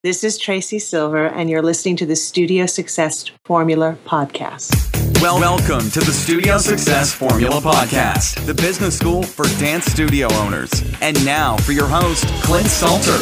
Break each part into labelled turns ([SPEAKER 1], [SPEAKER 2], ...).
[SPEAKER 1] This is Tracy Silver, and you're listening to the Studio Success Formula podcast.
[SPEAKER 2] Welcome to the Studio Success Formula podcast, the business school for dance studio owners. And now for your host, Clint Salter.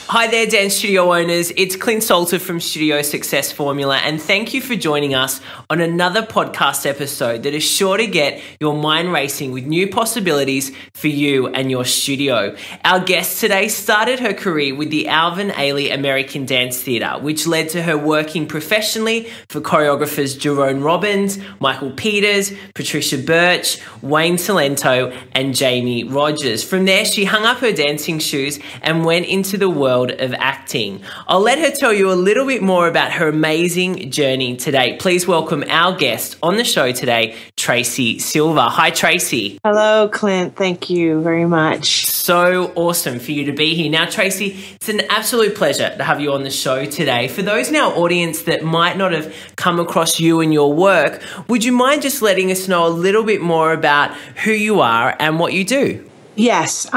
[SPEAKER 3] Hi there, dance studio owners. It's Clint Salter from Studio Success Formula, and thank you for joining us on another podcast episode that is sure to get your mind racing with new possibilities for you and your studio. Our guest today started her career with the Alvin, Ailey American Dance Theatre, which led to her working professionally for choreographers Jerome Robbins, Michael Peters, Patricia Birch, Wayne Cilento, and Jaime Rogers. From there, she hung up her dancing shoes and went into the world of acting. I'll let her tell you a little bit more about her amazing journey today. Please welcome our guest on the show today, Tracy Silver. Hi, Tracy.
[SPEAKER 1] Hello, Clint. Thank you very much.
[SPEAKER 3] So awesome for you to be here. Now, Tracy, it's an absolute pleasure to have you on the show today. For those in our audience that might not have come across you and your work, would you mind just letting us know a little bit more about who you are and what you do?
[SPEAKER 1] Yes.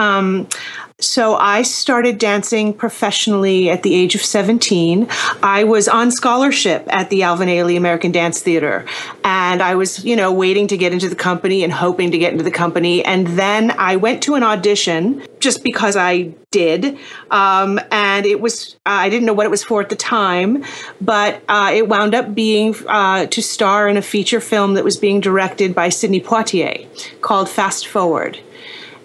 [SPEAKER 1] So I started dancing professionally at the age of 17. I was on scholarship at the Alvin Ailey American Dance Theatre. And I was, waiting to get into the company and hoping to get into the company. And then I went to an audition just because I did. And it was, I didn't know what it was for at the time, but it wound up being to star in a feature film that was being directed by Sidney Poitier called Fast Forward.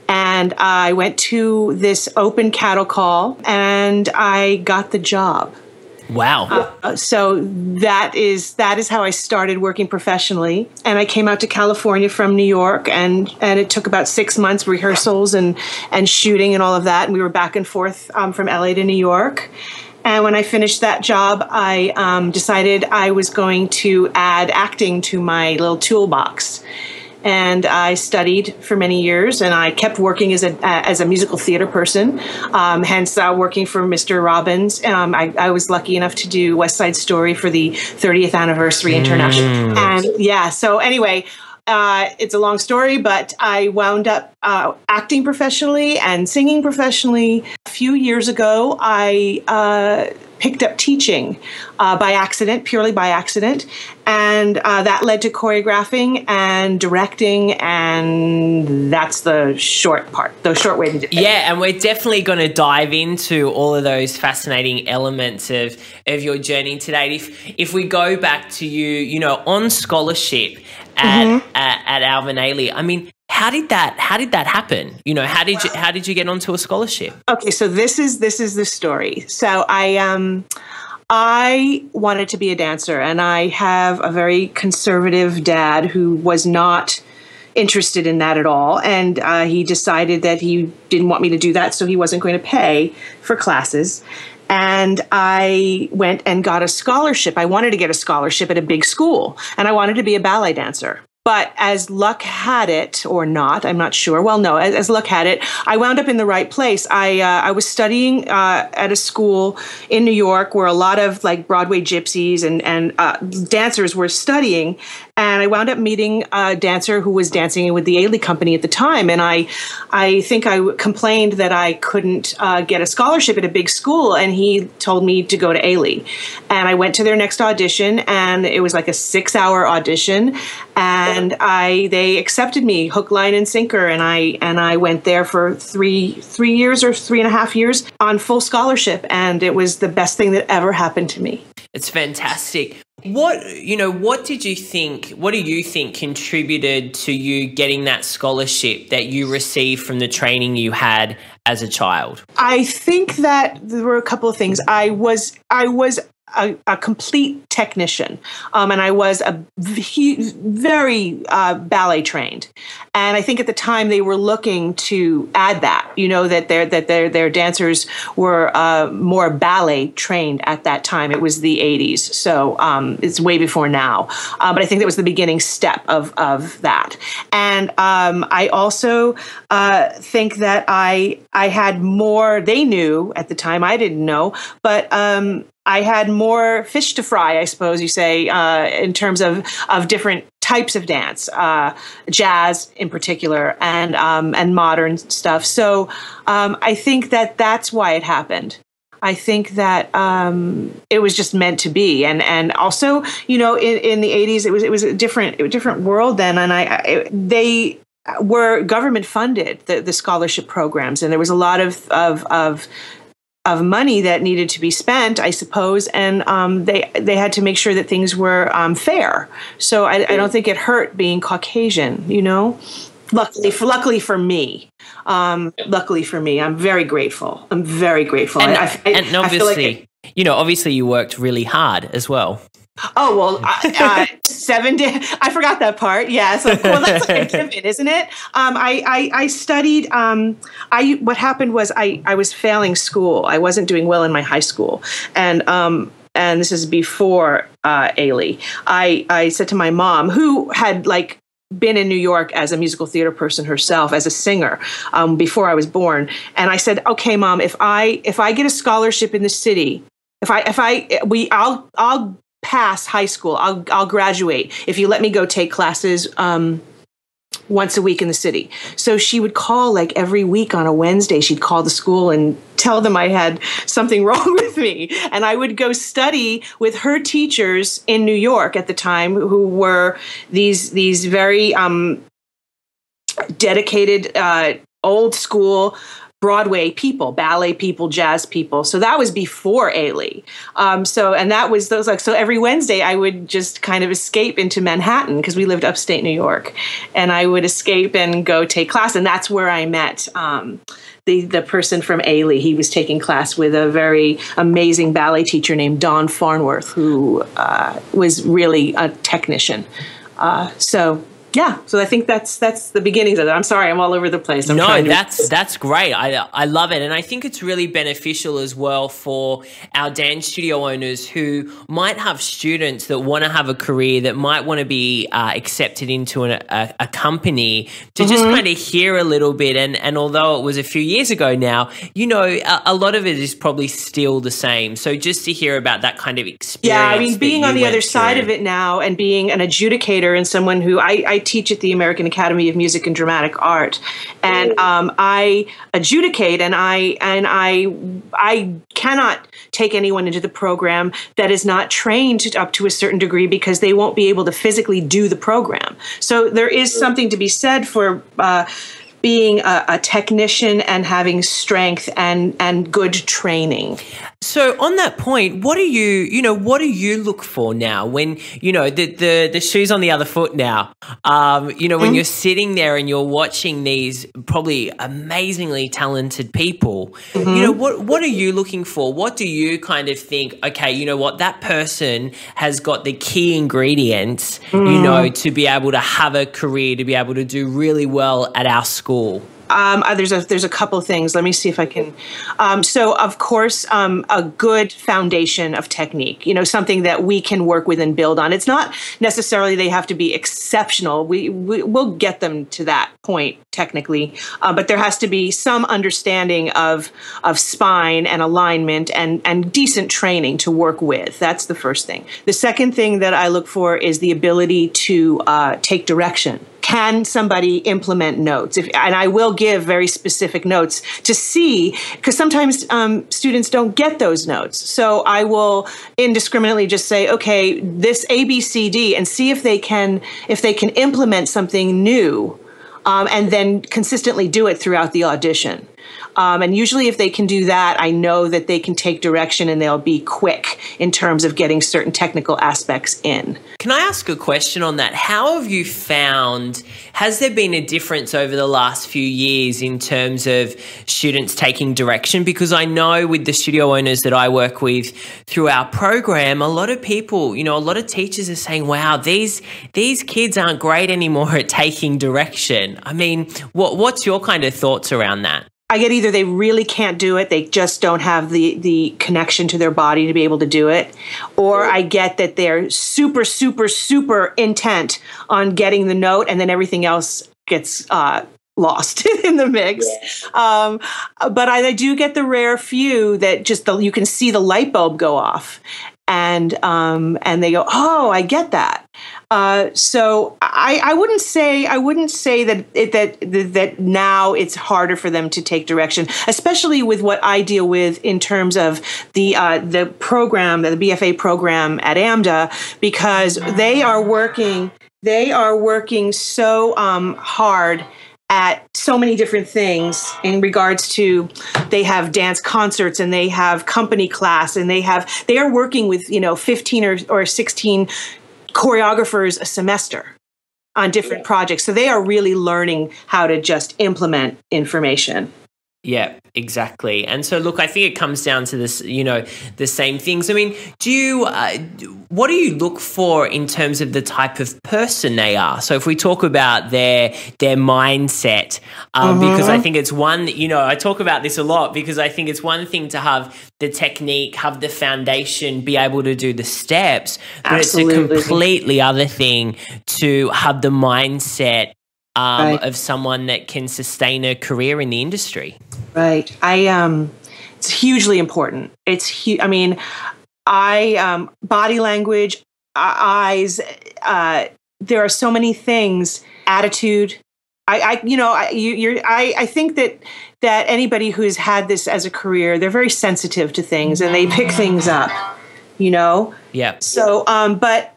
[SPEAKER 1] And I went to this open cattle call and I got the job.
[SPEAKER 3] Wow.
[SPEAKER 1] So that is how I started working professionally. And I came out to California from New York and it took about 6 months rehearsals and shooting and all of that. And we were back and forth from LA to New York. And when I finished that job, I decided I was going to add acting to my little toolbox. And I studied for many years, and I kept working as a musical theater person, hence working for Mr. Robbins. I was lucky enough to do West Side Story for the 30th Anniversary International. And yeah, so anyway, it's a long story, but I wound up acting professionally and singing professionally. A few years ago, I picked up teaching by accident, purely by accident. And that led to choreographing and directing. And that's the short part, the short way to do it.
[SPEAKER 3] Yeah, and we're definitely going to dive into all of those fascinating elements of your journey today. If we go back to you, on scholarship at Alvin Ailey, I mean, how did that happen? How did you get onto a scholarship?
[SPEAKER 1] Okay, so this is the story. So I wanted to be a dancer, and I have a very conservative dad who was not interested in that at all. And he decided that he didn't want me to do that, so he wasn't going to pay for classes. And I went and got a scholarship. I wanted to get a scholarship at a big school, and I wanted to be a ballet dancer. But as luck had it, or not, I'm not sure. Well, no, as luck had it, I wound up in the right place. I was studying at a school in New York where a lot of like Broadway gypsies and dancers were studying. And I wound up meeting a dancer who was dancing with the Ailey company at the time. And I think I complained that I couldn't get a scholarship at a big school. And he told me to go to Ailey. And I went to their next audition, and it was like a 6-hour audition. And they accepted me hook, line, and sinker. And I went there for three years or 3.5 years on full scholarship. And it was the best thing that ever happened to me.
[SPEAKER 3] It's fantastic. What do you think contributed to you getting that scholarship that you received from the training you had as a child?
[SPEAKER 1] I think that there were a couple of things. I was a complete technician, and I was very ballet trained. And I think at the time they were looking to add that, that their dancers were more ballet trained at that time. It was the 80s, so it's way before now. But I think that was the beginning step of that. And I also think that I had more. They knew at the time. I didn't know, but I had more fish to fry, I suppose you say, in terms of different types of dance, jazz in particular, and modern stuff. So I think that that's why it happened. I think that it was just meant to be, and also, you know, in the 80s, it was a different world then, and they were government funded, the scholarship programs, and there was a lot of money that needed to be spent, I suppose, and they had to make sure that things were fair. So I don't think it hurt being Caucasian, you know. Luckily for me, I'm very grateful. I'm very grateful,
[SPEAKER 3] and
[SPEAKER 1] obviously,
[SPEAKER 3] I feel like obviously you worked really hard as well.
[SPEAKER 1] Oh, well, 7 days. I forgot that part. Yeah. So, well, that's like a given, isn't it? I studied, what happened was I was failing school. I wasn't doing well in my high school. And this is before, Ailey. I said to my mom, who had been in New York as a musical theater person herself, as a singer, before I was born. And I said, okay, Mom, if I get a scholarship in the city, I'll pass high school. I'll graduate if you let me go take classes once a week in the city. So she would call every week on a Wednesday. She'd call the school and tell them I had something wrong with me. And I would go study with her teachers in New York at the time, who were these very dedicated, old school Broadway people, ballet people, jazz people. So that was before Ailey. So every Wednesday I would just kind of escape into Manhattan, because we lived upstate New York, and I would escape and go take class. And that's where I met the person from Ailey. He was taking class with a very amazing ballet teacher named Dawn Farnworth, who was really a technician. Yeah, so I think that's the beginnings of it. I'm sorry, I'm all over the place.
[SPEAKER 3] That's great. I love it, and I think it's really beneficial as well for our dance studio owners who might have students that want to have a career, that might want to be accepted into a company, to just kind of hear a little bit. And although it was a few years ago now, a lot of it is probably still the same. So just to hear about that kind of experience. Yeah,
[SPEAKER 1] I mean, being on the other side of it now, and being an adjudicator and someone who I teach at the American Academy of Music and Dramatic Art, and I adjudicate, and I cannot take anyone into the program that is not trained up to a certain degree, because they won't be able to physically do the program. So there is something to be said for being a technician and having strength and good training.
[SPEAKER 3] So on that point, what do you look for now when, the shoe's on the other foot now, when you're sitting there and you're watching these probably amazingly talented people, what are you looking for? What do you kind of think, okay, you know what, that person has got the key ingredients, to be able to have a career, to be able to do really well at our school?
[SPEAKER 1] There's a couple of things. Let me see if I can. So, of course, a good foundation of technique, something that we can work with and build on. It's not necessarily they have to be exceptional. We'll get them to that point technically, but there has to be some understanding of spine and alignment and decent training to work with. That's the first thing. The second thing that I look for is the ability to take direction. Can somebody implement notes? And I will give very specific notes to see, because sometimes students don't get those notes. So I will indiscriminately just say, okay, this A, B, C, D, and see if they can implement something new, and then consistently do it throughout the audition. And usually if they can do that, I know that they can take direction and they'll be quick in terms of getting certain technical aspects in.
[SPEAKER 3] Can I ask a question on that? How have you found, has there been a difference over the last few years in terms of students taking direction? Because I know with the studio owners that I work with through our program, a lot of people, a lot of teachers are saying, wow, these kids aren't great anymore at taking direction. I mean, what's your kind of thoughts around that?
[SPEAKER 1] I get either they really can't do it, they just don't have the connection to their body to be able to do it, or I get that they're super, super, super intent on getting the note, and then everything else gets lost in the mix. But I do get the rare few that just you can see the light bulb go off. And they go, oh, I get that. So I wouldn't say that now it's harder for them to take direction, especially with what I deal with in terms of the program, the BFA program at AMDA, because they are working so hard at so many different things in regards to, they have dance concerts and they have company class and they are working with 15 or 16 choreographers a semester on different projects. So they are really learning how to just implement information.
[SPEAKER 3] Yeah, exactly. And so, look, I think it comes down to this, the same things. I mean, what do you look for in terms of the type of person they are? So if we talk about their mindset, because I think it's one, I talk about this a lot, because I think it's one thing to have the technique, have the foundation, be able to do the steps, but
[SPEAKER 1] Absolutely.
[SPEAKER 3] It's a completely other thing to have the mindset
[SPEAKER 1] Right.
[SPEAKER 3] of someone that can sustain a career in the industry.
[SPEAKER 1] Right. It's hugely important. Body language, eyes, there are so many things, attitude. I think that anybody who's had this as a career, they're very sensitive to things and they pick things up,
[SPEAKER 3] Yeah.
[SPEAKER 1] So, but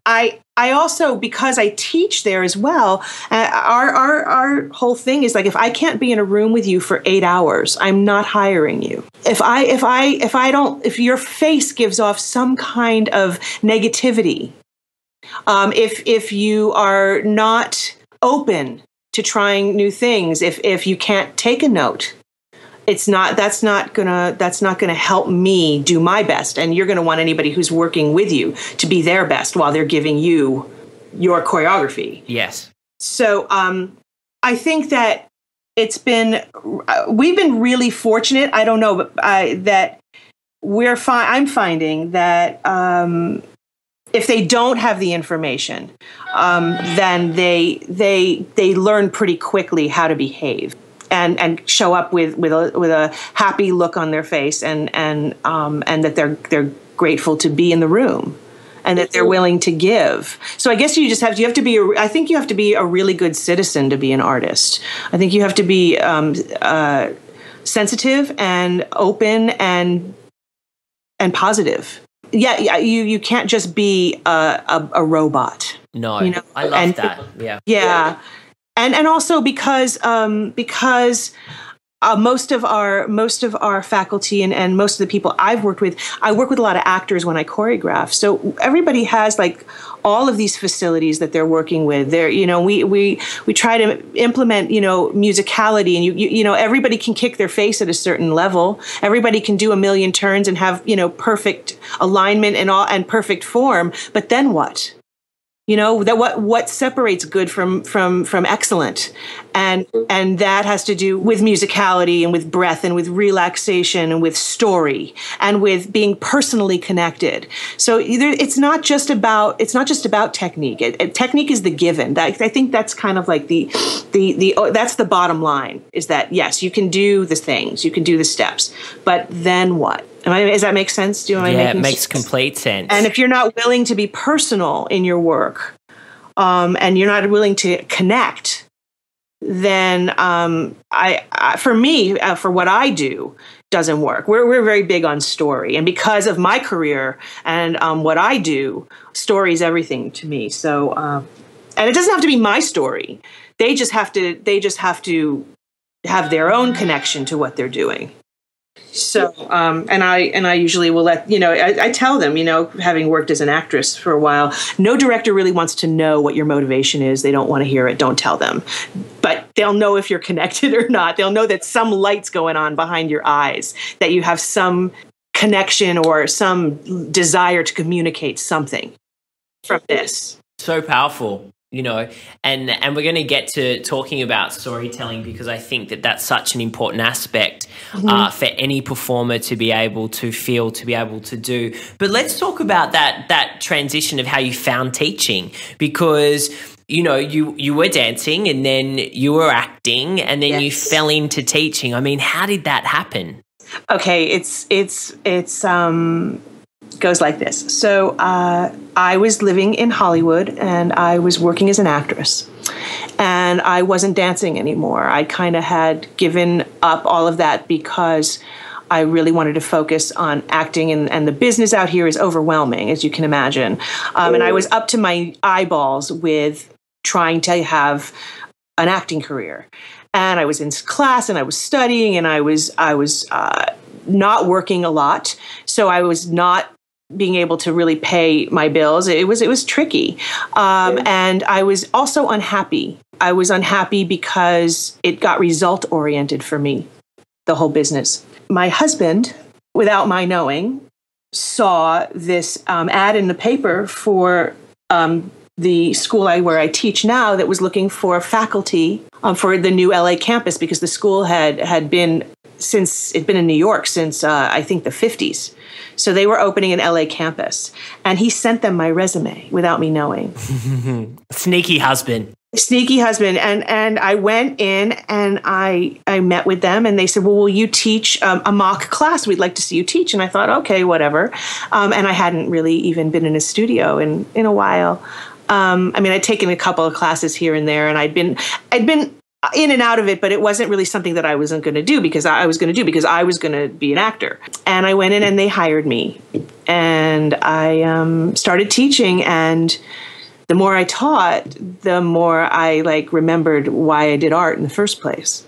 [SPEAKER 1] I also, because I teach there as well, our whole thing is like, if I can't be in a room with you for 8 hours, I'm not hiring you. If your face gives off some kind of negativity, if you are not open to trying new things, if you can't take a note, that's not gonna help me do my best. And you're gonna want anybody who's working with you to be their best while they're giving you your choreography.
[SPEAKER 3] Yes.
[SPEAKER 1] So I think that we've been really fortunate. I don't know, but that I'm finding that if they don't have the information, then they learn pretty quickly how to behave. And show up with a happy look on their face, and that they're grateful to be in the room, and that they're willing to give. So I guess you have to be I think you have to be a really good citizen to be an artist. I think you have to be sensitive and open and positive. Yeah, you can't just be a robot.
[SPEAKER 3] No, I love that. Yeah.
[SPEAKER 1] Yeah. And also because most of our faculty and most of the people I work with a lot of actors when I choreograph. So everybody has like all of these facilities that they're working with. We try to implement musicality, and everybody can kick their face at a certain level. Everybody can do a million turns and have perfect alignment and perfect form. But then what? What separates good from excellent, and that has to do with musicality and with breath and with relaxation and with story and with being personally connected. So it's not just about technique. Technique is the given. I think that's kind of like that's the bottom line, is that yes, you can do the things, you can do the steps, but then what? Does that make sense?
[SPEAKER 3] It makes complete sense.
[SPEAKER 1] And if you're not willing to be personal in your work, and you're not willing to connect, then for what I do, doesn't work. We're very big on story, and because of my career and what I do, story is everything to me. So, and it doesn't have to be my story. They just have to have their own connection to what they're doing. So, and I usually will let, I tell them, having worked as an actress for a while, no director really wants to know what your motivation is. They don't want to hear it. Don't tell them. But they'll know if you're connected or not. They'll know that some light's going on behind your eyes, that you have some connection or some desire to communicate something from this.
[SPEAKER 3] So powerful. And we're going to get to talking about storytelling, because I think that that's such an important aspect for any performer to be able to feel, to be able to do. But let's talk about that transition of how you found teaching, because you were dancing and then you were acting and then you fell into teaching. I mean, how did that happen?
[SPEAKER 1] Okay, it's goes like this. So I was living in Hollywood, and I was working as an actress, and I wasn't dancing anymore. I kind of had given up all of that because I really wanted to focus on acting, and the business out here is overwhelming, as you can imagine. And I was up to my eyeballs with trying to have an acting career. And I was in class, and I was studying, and I was not working a lot, so I was not being able to really pay my bills. It was tricky, and I was also unhappy. I was unhappy because it got result oriented for me, the whole business. My husband, without my knowing, saw this ad in the paper for the school where I teach now that was looking for faculty for the new LA campus, because the school had been in New York since I think the 50s. So they were opening an LA campus, and he sent them my resume without me knowing.
[SPEAKER 3] Sneaky husband. And I went in, and I met with them, and they said, well, will you teach a mock class? We'd like to see you teach. And I thought, okay, whatever. And I hadn't really even been in a studio in a while. I'd taken a couple of classes here and there, and I'd been in and out of it, but it wasn't really something that I wasn't going to do because I was going to be an actor. And I went in, and they hired me, and I started teaching. And the more I taught, the more I remembered why I did art in the first place.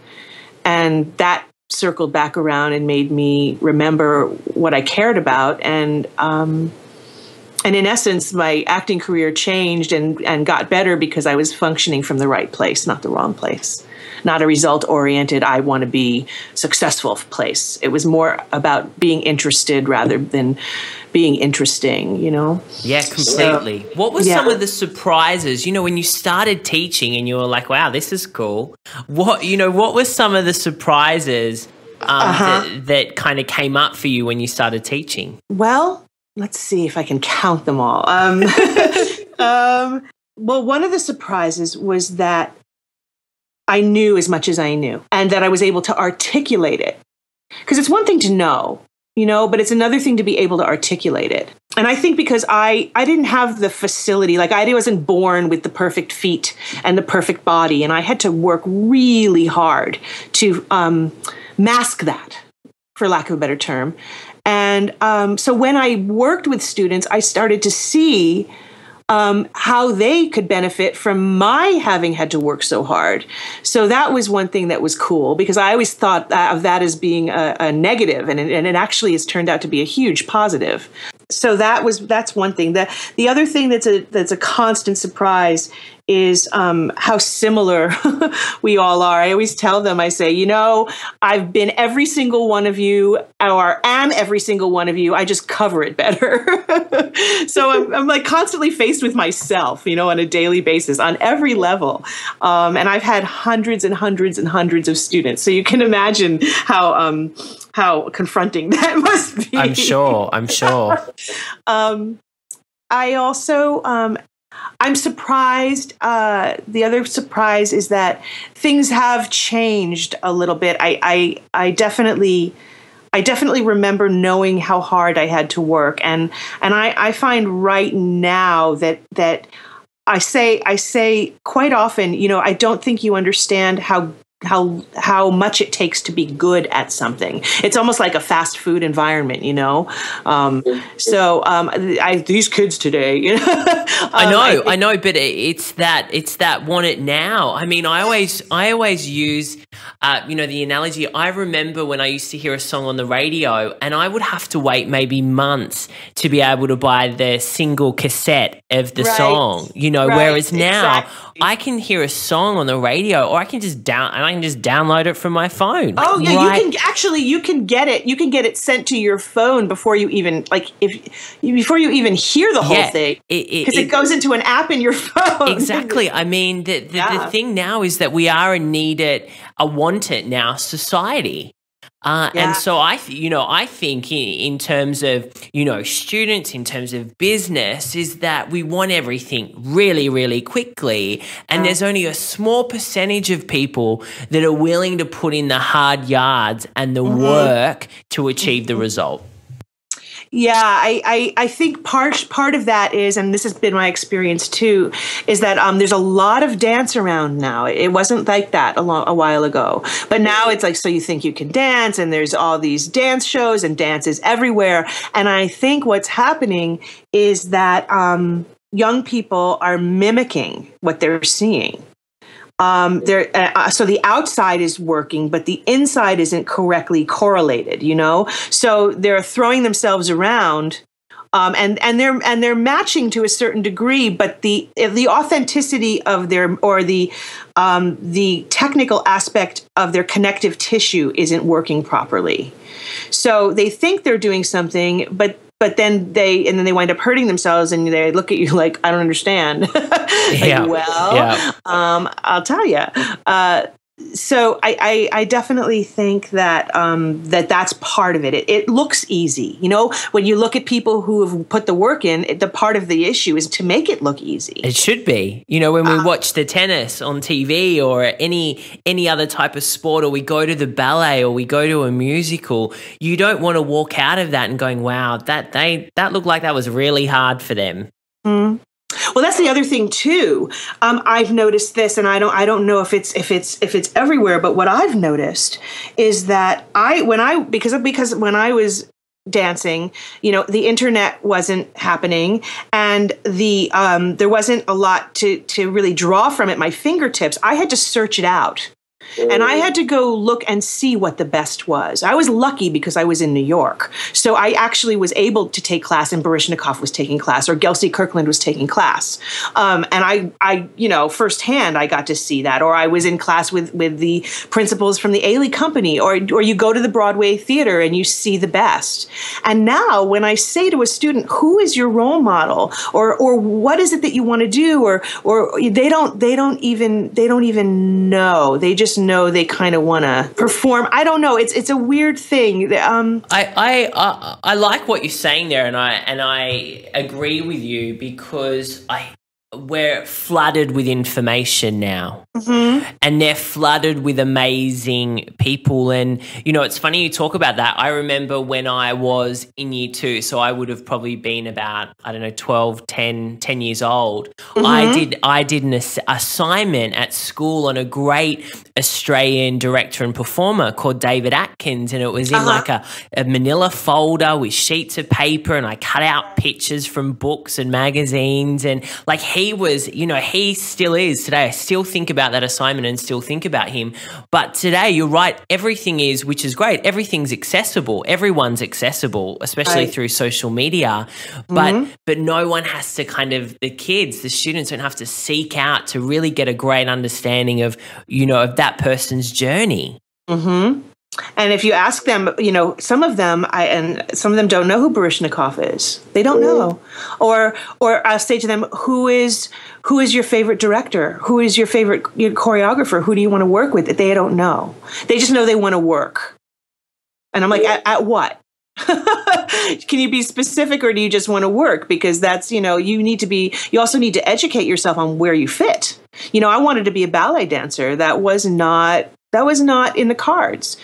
[SPEAKER 3] And that circled back around and made me remember what I cared about. And in essence, my acting career changed and got better because I was functioning from the right place, not the wrong place. Not a result-oriented, I want to be successful place. It was more about being interested rather than being interesting, Yeah, completely. So, what were some of the surprises, when you started teaching and you were like, wow, this is cool. What were some of the surprises that kind of came up for you when you started teaching?
[SPEAKER 1] Well, let's see if I can count them all. Well, one of the surprises was that I knew as much as I knew, and that I was able to articulate it. Because it's one thing to know, but it's another thing to be able to articulate it. And I think because I didn't have the facility, I wasn't born with the perfect feet and the perfect body, and I had to work really hard to mask that, for lack of a better term. And so when I worked with students, I started to see how they could benefit from my having had to work so hard. So that was one thing that was cool, because I always thought of that as being a negative, and it actually has turned out to be a huge positive. So that's one thing. The other thing that's a constant surprise is how similar we all are. I always tell them, I say, I've been every single one of you, or am every single one of you. I just cover it better. So I'm constantly faced with myself, on a daily basis on every level. And I've had hundreds and hundreds and hundreds of students. So you can imagine how confronting that must be.
[SPEAKER 3] I'm sure.
[SPEAKER 1] I also, I'm surprised. The other surprise is that things have changed a little bit. I definitely remember knowing how hard I had to work, and I find right now that I say quite often, I don't think you understand how much it takes to be good at something. It's almost like a fast food environment, these kids today,
[SPEAKER 3] I know, but it's that want it now. I always use, the analogy. I remember when I used to hear a song on the radio, and I would have to wait maybe months to be able to buy the single cassette of the song, whereas now I can hear a song on the radio, or I can just download it from my phone.
[SPEAKER 1] Oh yeah, you can get it. You can get it sent to your phone before you even before you even hear the whole thing, because it goes into an app in your phone.
[SPEAKER 3] Exactly. The thing now is that we are a want it now society. And so I think in terms of, students, in terms of business, is that we want everything really, really quickly. And there's only a small percentage of people that are willing to put in the hard yards and the work to achieve the result.
[SPEAKER 1] Yeah, I think part of that is, and this has been my experience too, is that there's a lot of dance around now. It wasn't like that a while ago, but now it's like, so you think you can dance, and there's all these dance shows and dances everywhere. And I think what's happening is that young people are mimicking what they're seeing. So the outside is working, but the inside isn't correctly correlated, So they're throwing themselves around, and they're matching to a certain degree, but the authenticity of the technical aspect of their connective tissue isn't working properly. So they think they're doing something, but then they wind up hurting themselves, and they look at you like, I don't understand. I'll tell you. So I definitely think that that's part of it. It looks easy, when you look at people who have put the work in. The part of the issue is to make it look easy.
[SPEAKER 3] It should be, when we watch the tennis on TV or any other type of sport, or we go to the ballet or we go to a musical, you don't want to walk out of that and going, wow, that looked like that was really hard for them.
[SPEAKER 1] Mm. Well, that's the other thing too. I've noticed this, and I don't know if it's everywhere, but what I've noticed is that because when I was dancing, the internet wasn't happening, and there wasn't a lot to really draw from at my fingertips. I had to search it out. And I had to go look and see what the best was. I was lucky because I was in New York. So I actually was able to take class, and Baryshnikov was taking class, or Gelsey Kirkland was taking class. And I firsthand, I got to see that. Or I was in class with the principals from the Ailey company, or you go to the Broadway theater and you see the best. And now when I say to a student, who is your role model, or what is it that you want to do, or they don't even know. They just know they kind of want to perform. I don't know. It's a weird thing.
[SPEAKER 3] I like what you're saying there, and I agree with you, because we're flooded with information now. Mm-hmm. And they're flooded with amazing people. And, it's funny you talk about that. I remember when I was in year 2, so I would have probably been about, 10 years old. Mm-hmm. I did an assignment at school on a great Australian director and performer called David Atkins. And it was in like a manila folder with sheets of paper, and I cut out pictures from books and magazines. And like, he was, he still is today. I still think about that assignment and still think about him. But today, you're right, everything is, which is great, everything's accessible. Everyone's accessible, especially through social media. But no one has to the students don't have to seek out to really get a great understanding of, of that person's journey. Mm-hmm.
[SPEAKER 1] And if you ask them, some of them don't know who Baryshnikov is. They don't know. Or I'll say to them, who is your favorite director? Who is your favorite choreographer? Who do you want to work with? They don't know. They just know they want to work. And I'm like, at what? Can you be specific, or do you just want to work? Because that's, you also need to educate yourself on where you fit. I wanted to be a ballet dancer. That was not in the cards,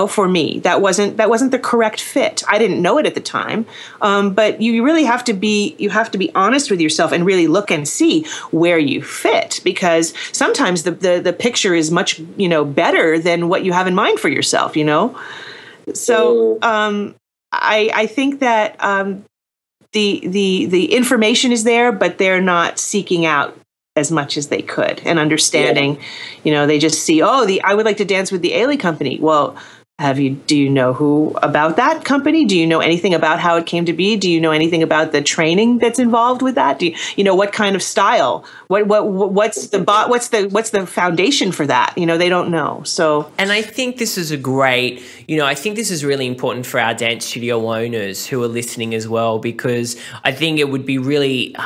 [SPEAKER 1] for me. That wasn't the correct fit. I didn't know it at the time. But you really have to be honest with yourself and really look and see where you fit, because sometimes the picture is much, better than what you have in mind for yourself, So, I think that, the information is there, but they're not seeking out as much as they could and understanding. They just see, I would like to dance with the Ailey company. Well, do you know who about that company? Do you know anything about how it came to be? Do you know anything about the training that's involved with that? Do you know what kind of style? What's the foundation for that? They don't know. So,
[SPEAKER 3] and I think this is I think this is really important for our dance studio owners who are listening as well, because I think it would be really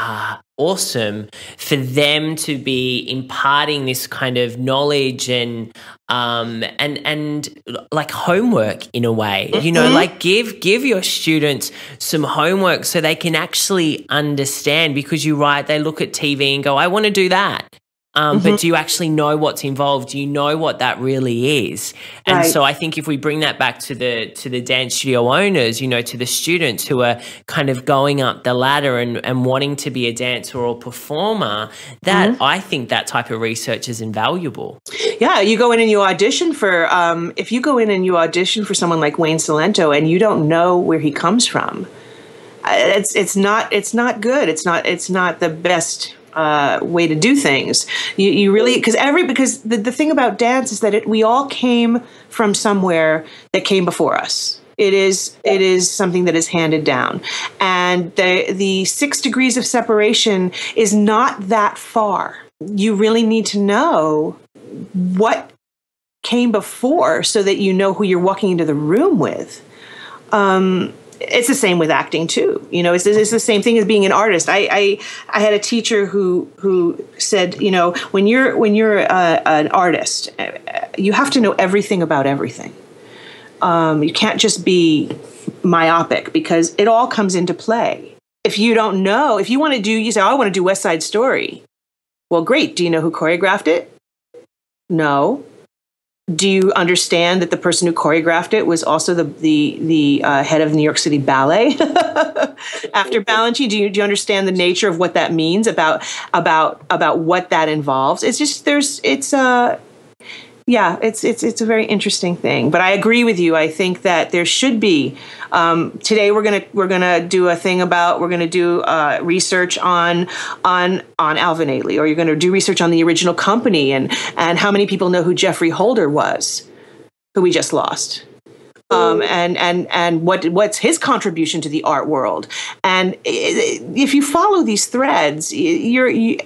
[SPEAKER 3] awesome for them to be imparting this kind of knowledge and like homework in a way, like give your students some homework so they can actually understand, because you're right, they look at TV and go, I want to do that. But do you actually know what's involved? Do you know what that really is? And so I think if we bring that back to the dance studio owners, you know, to the students who are kind of going up the ladder and wanting to be a dancer or performer, that I think that type of research is invaluable.
[SPEAKER 1] Yeah, you go in and you audition for, if you go in and you audition for someone like Wayne Cilento and you don't know where he comes from, it's not good. It's not the best way to do things. You really, because the thing about dance is that we all came from somewhere that came before us. It is something that is handed down, and the 6 degrees of separation is not that far. You really need to know what came before so that you know who you're walking into the room with. It's the same with acting too. You know, it's the same thing as being an artist. I had a teacher who said, you know, when you're an artist, you have to know everything about everything. You can't just be myopic because it all comes into play. If you don't know, if you want to do, you say, oh, I want to do West Side Story. Well, great. Do you know who choreographed it? No. Do you understand that the person who choreographed it was also the head of the New York City Ballet after Balanchine? Do you understand the nature of what that means about what that involves? It's just it's a very interesting thing. But I agree with you. I think that there should be. Today we're gonna do a thing about, we're gonna do research on Alvin Ailey, or you're gonna do research on the original company and how many people know who Jeffrey Holder was, who we just lost. And what's his contribution to the art world. And if you follow these threads, you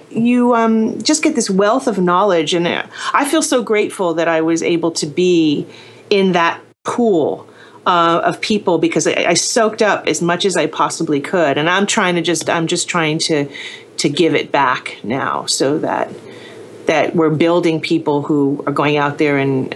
[SPEAKER 1] just get this wealth of knowledge. And I feel so grateful that I was able to be in that pool of people, because I soaked up as much as I possibly could. And I'm just trying to give it back now, so that we're building people who are going out there and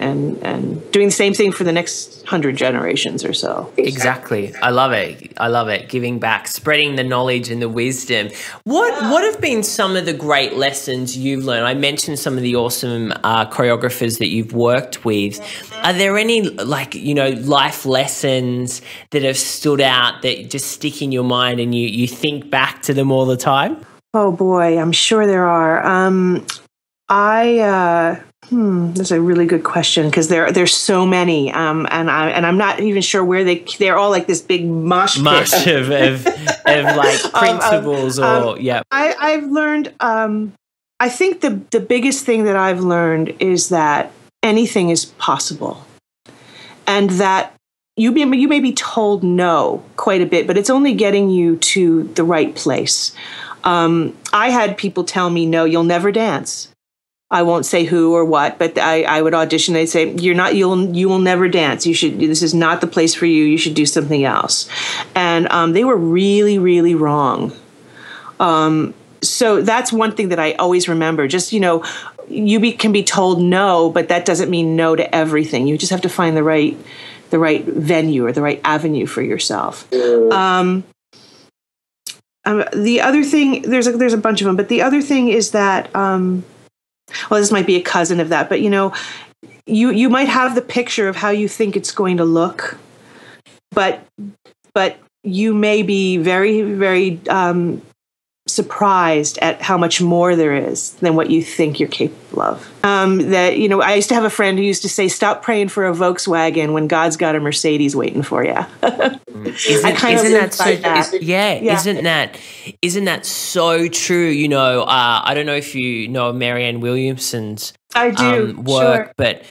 [SPEAKER 1] doing the same thing for the next 100 generations or so.
[SPEAKER 3] Exactly. I love it. Giving back, spreading the knowledge and the wisdom. What have been some of the great lessons you've learned? I mentioned some of the awesome choreographers that you've worked with. Are there any, life lessons that have stood out that just stick in your mind and you think back to them all the time?
[SPEAKER 1] Oh boy, I'm sure there are. That's a really good question, because there's so many, and I'm not even sure where they're all like this big mosh
[SPEAKER 3] of like principles
[SPEAKER 1] I've learned. I think the biggest thing that I've learned is that anything is possible, and that you may be told no quite a bit, but it's only getting you to the right place. I had people tell me, no, you'll never dance. I won't say who or what, but I would audition. They'd say, you will never dance. This is not the place for you. You should do something else. And they were really, really wrong. So that's one thing that I always remember. Just, you can be told no, but that doesn't mean no to everything. You just have to find the right venue or the right avenue for yourself. The other thing, there's a bunch of them, but the other thing is that, well, this might be a cousin of that, but you might have the picture of how you think it's going to look, but you may be very, very surprised at how much more there is than what you think you're capable of. I used to have a friend who used to say, "Stop praying for a Volkswagen when God's got a Mercedes waiting for you."
[SPEAKER 3] Isn't that so true? I don't know if you know Marianne Williamson's work,
[SPEAKER 1] sure.
[SPEAKER 3] But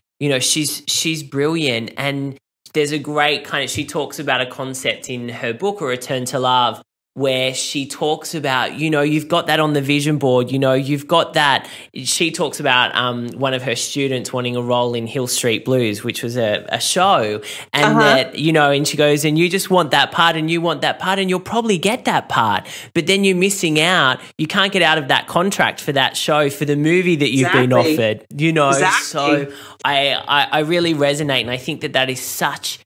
[SPEAKER 3] she's brilliant, and there's a great she talks about a concept in her book, A Return to Love, where she talks about, you've got that on the vision board, you've got that. She talks about one of her students wanting a role in Hill Street Blues, which was a show, and that, and she goes, and you just want that part and you want that part and you'll probably get that part, but then you're missing out. You can't get out of that contract for that show, for the movie that you've been offered,
[SPEAKER 1] Exactly.
[SPEAKER 3] So I really resonate, and I think that is such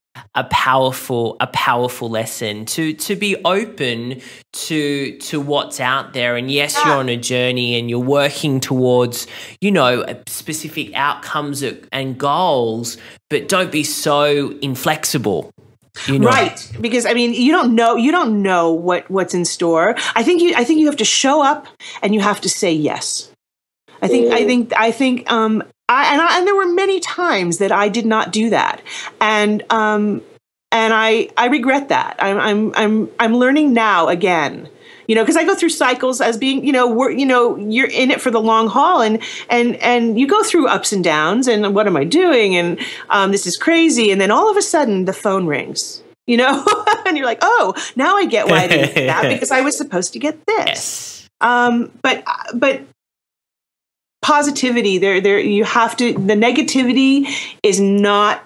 [SPEAKER 3] powerful lesson to be open to what's out there. And yes, you're on a journey and you're working towards, specific outcomes and goals, but don't be so inflexible.
[SPEAKER 1] Right. Because you don't know what's in store. I think you have to show up and you have to say yes. I think and there were many times that I did not do that. And I regret that. I'm learning now again, because I go through cycles as being, you're in it for the long haul and you go through ups and downs and what am I doing? And this is crazy. And then all of a sudden the phone rings, and you're like, oh, now I get why I didn't get that because I was supposed to get this. But positivity, you have to, the negativity is not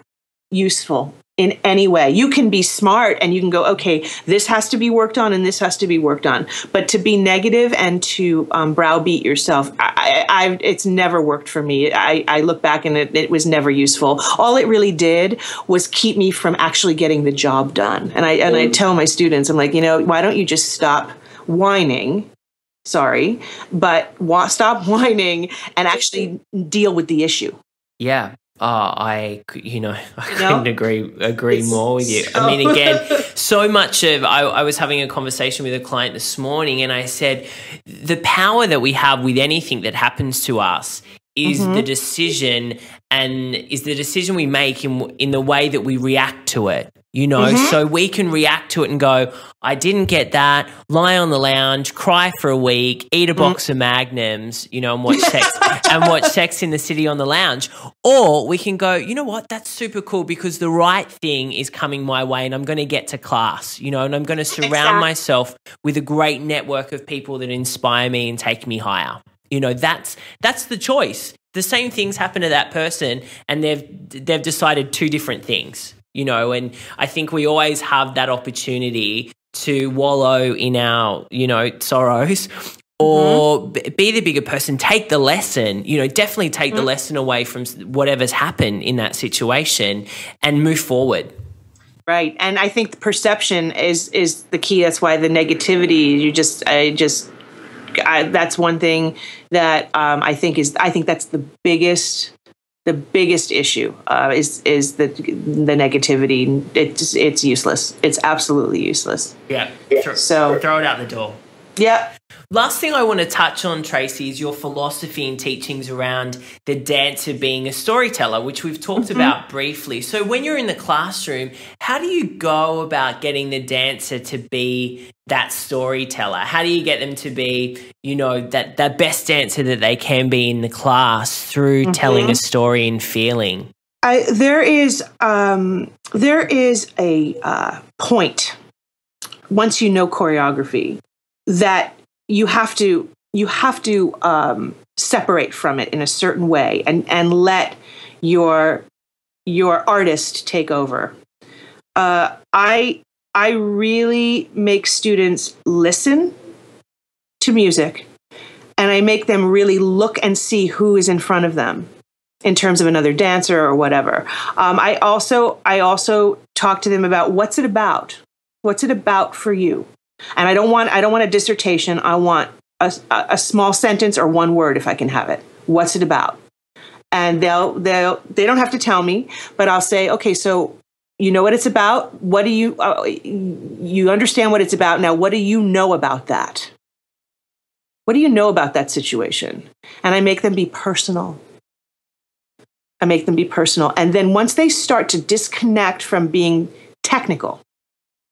[SPEAKER 1] useful in any way. You can be smart and you can go, okay, this has to be worked on and this has to be worked on. But to be negative and to browbeat yourself, it's never worked for me. I look back and it was never useful. All it really did was keep me from actually getting the job done. And I tell my students, I'm like, why don't you just stop whining? Sorry, but stop whining and actually deal with the issue.
[SPEAKER 3] Yeah. I couldn't agree more with you. Again, so much of, I was having a conversation with a client this morning and I said, the power that we have with anything that happens to us is the decision, and is the decision we make in the way that we react to it. So we can react to it and go, I didn't get that, lie on the lounge, cry for a week, eat a box of Magnums, and watch Sex in the City on the lounge. Or we can go, you know what, that's super cool because the right thing is coming my way and I'm going to get to class, and I'm going to surround myself with a great network of people that inspire me and take me higher. That's the choice. The same things happen to that person and they've decided two different things. And I think we always have that opportunity to wallow in our, sorrows or be the bigger person, take the lesson, definitely take the lesson away from whatever's happened in that situation and move forward.
[SPEAKER 1] Right. And I think the perception is the key. That's why the negativity, that's one thing that I think that's the biggest issue is the negativity. It's useless. It's absolutely useless.
[SPEAKER 3] Yeah.
[SPEAKER 1] So
[SPEAKER 3] throw it out the door.
[SPEAKER 1] Yeah.
[SPEAKER 3] Last thing I want to touch on, Tracy, is your philosophy and teachings around the dancer being a storyteller, which we've talked about briefly. So when you're in the classroom, how do you go about getting the dancer to be that storyteller? How do you get them to be, that best dancer that they can be in the class through telling a story and feeling?
[SPEAKER 1] There is a point once you know choreography that you have to separate from it in a certain way and let your artist take over. I really make students listen to music, and I make them really look and see who is in front of them in terms of another dancer or whatever. I also talk to them about what's it about for you. And I don't want a dissertation. I want a small sentence or one word if I can have it. What's it about? And they don't have to tell me, but I'll say, okay, so you know what it's about. What do you understand what it's about? Now, what do you know about that? What do you know about that situation? And I make them be personal. And then once they start to disconnect from being technical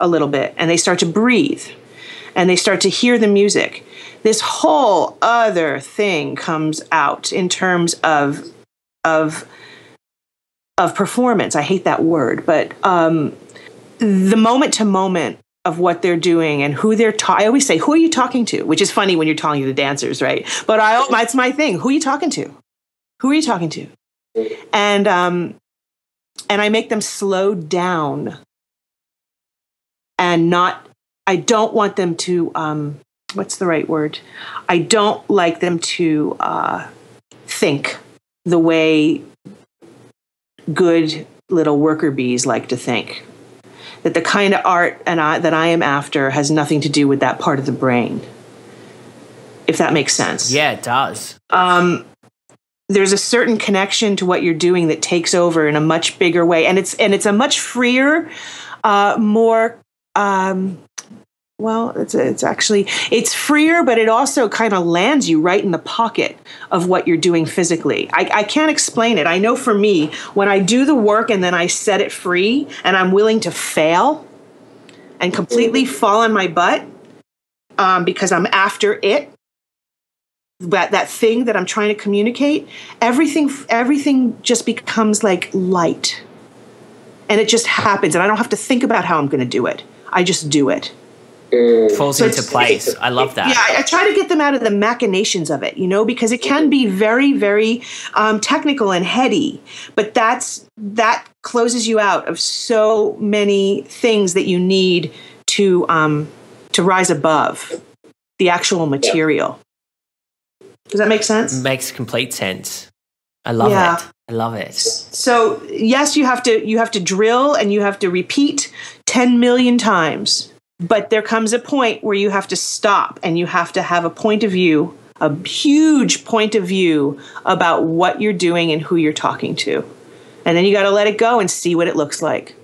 [SPEAKER 1] a little bit, and they start to breathe, and they start to hear the music, this whole other thing comes out in terms of performance. I hate that word, but the moment to moment of what they're doing and who they're I always say, who are you talking to? Which is funny when you're talking to the dancers, right? But it's my thing. Who are you talking to? And I make them slow down and I don't want them to, what's the right word? I don't like them to think the way good little worker bees like to think. that the kind of art that I am after has nothing to do with that part of the brain, if that makes sense.
[SPEAKER 3] Yeah, it does.
[SPEAKER 1] There's a certain connection to what you're doing that takes over in a much bigger way, and it's a much freer, more. Well, it's freer, but it also kind of lands you right in the pocket of what you're doing physically. I can't explain it. I know for me, when I do the work and then I set it free and I'm willing to fail and completely fall on my butt because I'm after it, that thing that I'm trying to communicate, everything just becomes like light. And it just happens. And I don't have to think about how I'm going to do it. I just do it.
[SPEAKER 3] Falls into place. I love that.
[SPEAKER 1] Yeah, I try to get them out of the machinations of it, because it can be very, very technical and heady. But that closes you out of so many things that you need to rise above the actual material. Does that make sense?
[SPEAKER 3] Makes complete sense. I love it. I love it.
[SPEAKER 1] So yes, you have to drill and you have to repeat 10 million times. But there comes a point where you have to stop and you have to have a point of view, a huge point of view about what you're doing and who you're talking to. And then you got to let it go and see what it looks like.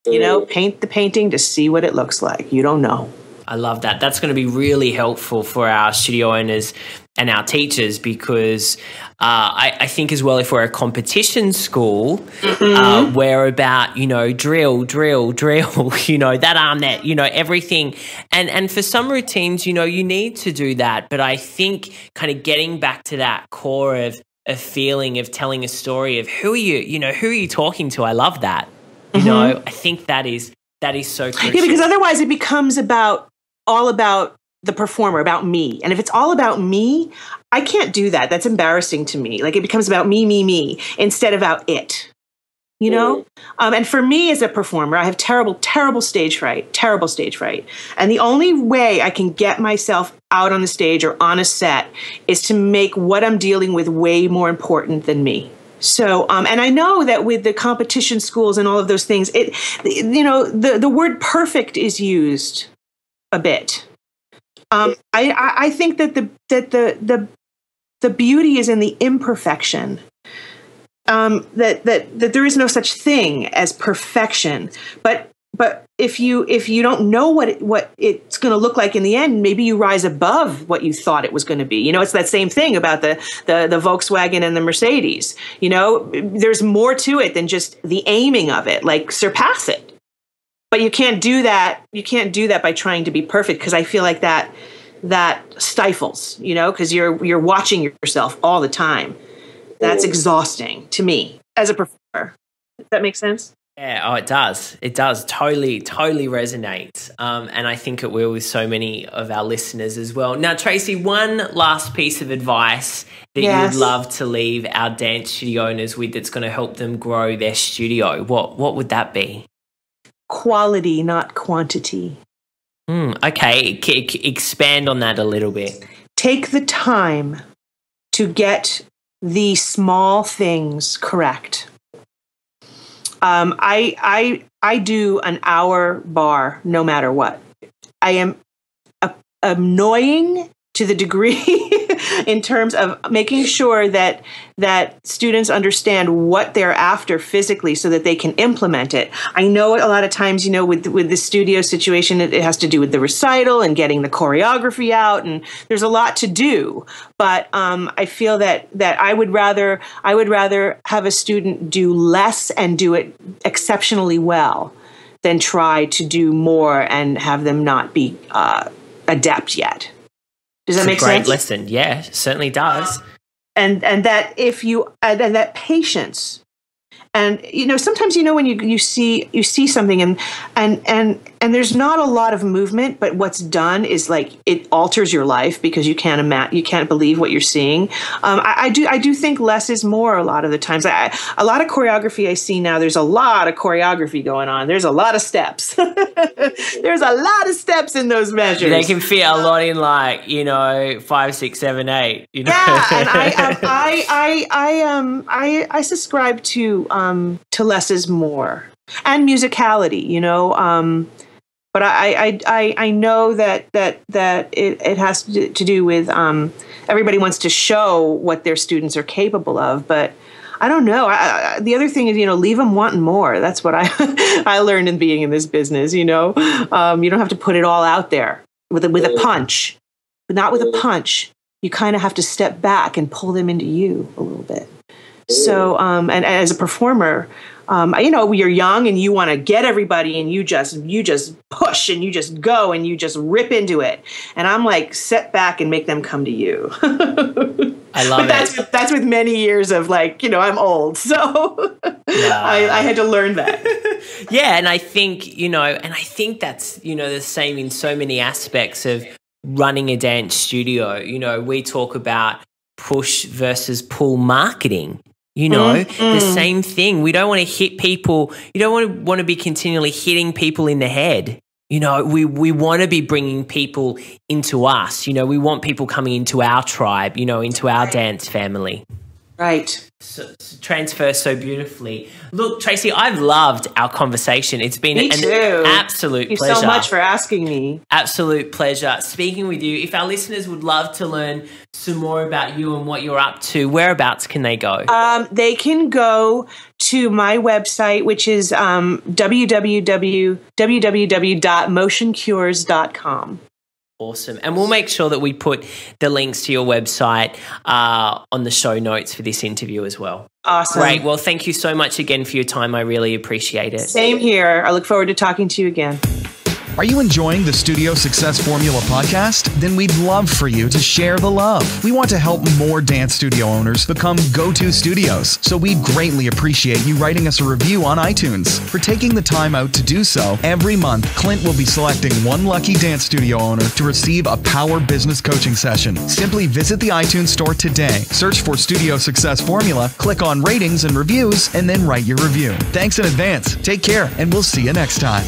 [SPEAKER 1] Paint the painting to see what it looks like. You don't know.
[SPEAKER 3] I love that. That's going to be really helpful for our studio owners and our teachers, because I think as well, if we're a competition school, we're about, drill, that arm, that, everything. And for some routines, you need to do that. But I think kind of getting back to that core of a feeling of telling a story of who are you talking to? I love that. I think that is so crucial.
[SPEAKER 1] Yeah, because otherwise it becomes all about the performer, about me. And if it's all about me, I can't do that. That's embarrassing to me. Like, it becomes about me, instead of about it, And for me as a performer, I have terrible stage fright. And the only way I can get myself out on the stage or on a set is to make what I'm dealing with way more important than me. So, and I know that with the competition schools and all of those things, the word perfect is used a bit. I think that the beauty is in the imperfection. That there is no such thing as perfection. But if you don't know what it's going to look like in the end, maybe you rise above what you thought it was going to be. It's that same thing about the Volkswagen and the Mercedes. There's more to it than just the aiming of it. Like, surpass it. But you can't do that. You can't do that by trying to be perfect, because I feel like that stifles, because you're watching yourself all the time. That's exhausting to me as a performer. Does that make sense?
[SPEAKER 3] Yeah, it does. It does. Totally resonates. And I think it will with so many of our listeners as well. Now, Tracy, one last piece of advice that you would love to leave our dance studio owners with that's going to help them grow their studio. What would that be?
[SPEAKER 1] Quality, not quantity.
[SPEAKER 3] Okay, expand on that a little bit.
[SPEAKER 1] Take the time to get the small things correct. I do an hour bar no matter what. I am annoying to the degree in terms of making sure that students understand what they're after physically so that they can implement it. I know a lot of times, with the studio situation, it has to do with the recital and getting the choreography out, and there's a lot to do. But I feel that I would rather have a student do less and do it exceptionally well than try to do more and have them not be adept yet. Does that make sense?
[SPEAKER 3] Great lesson. Yeah, certainly does.
[SPEAKER 1] And that if you and that patience, and sometimes when you see something and there's not a lot of movement, but what's done is like it alters your life because you can't believe what you're seeing. I do think less is more a lot of the times. A lot of choreography I see now. There's a lot of choreography going on. There's a lot of steps. There's a lot of steps in those measures.
[SPEAKER 3] They can fit a lot in 5, 6, 7, 8.
[SPEAKER 1] Yeah, and I subscribe to less is more. and musicality, but I know that it has to do with everybody wants to show what their students are capable of, but I don't know. The other thing is, leave them wanting more. That's what I learned in being in this business. You don't have to put it all out there with a punch, but not with a punch. You kind of have to step back and pull them into you a little bit. So, and as a performer, you're young and you want to get everybody, and you just push and you just go and you just rip into it. And I'm like, set back and make them come to you.
[SPEAKER 3] I love
[SPEAKER 1] it. That's with many years of I'm old, so I had to learn that.
[SPEAKER 3] Yeah, and I think that's the same in so many aspects of running a dance studio. We talk about push versus pull marketing. The same thing. We don't want to hit people. You don't want to be continually hitting people in the head. We want to be bringing people into us. We want people coming into our tribe, into our dance family.
[SPEAKER 1] Right.
[SPEAKER 3] So transfers so beautifully. Look, Tracy, I've loved our conversation. It's been an absolute pleasure.
[SPEAKER 1] Thank you so much for asking me.
[SPEAKER 3] Absolute pleasure speaking with you. If our listeners would love to learn some more about you and what you're up to, whereabouts can they go?
[SPEAKER 1] They can go to my website, which is www.motioncures.com.
[SPEAKER 3] Awesome. And we'll make sure that we put the links to your website on the show notes for this interview as well.
[SPEAKER 1] Awesome.
[SPEAKER 3] Great. Well, thank you so much again for your time. I really appreciate it.
[SPEAKER 1] Same here. I look forward to talking to you again.
[SPEAKER 2] Are you enjoying the Studio Success Formula podcast? Then we'd love for you to share the love. We want to help more dance studio owners become go-to studios, so we'd greatly appreciate you writing us a review on iTunes. For taking the time out to do so, every month, Clint will be selecting one lucky dance studio owner to receive a Power Business Coaching session. Simply visit the iTunes store today, search for Studio Success Formula, click on ratings and reviews, and then write your review. Thanks in advance. Take care, and we'll see you next time.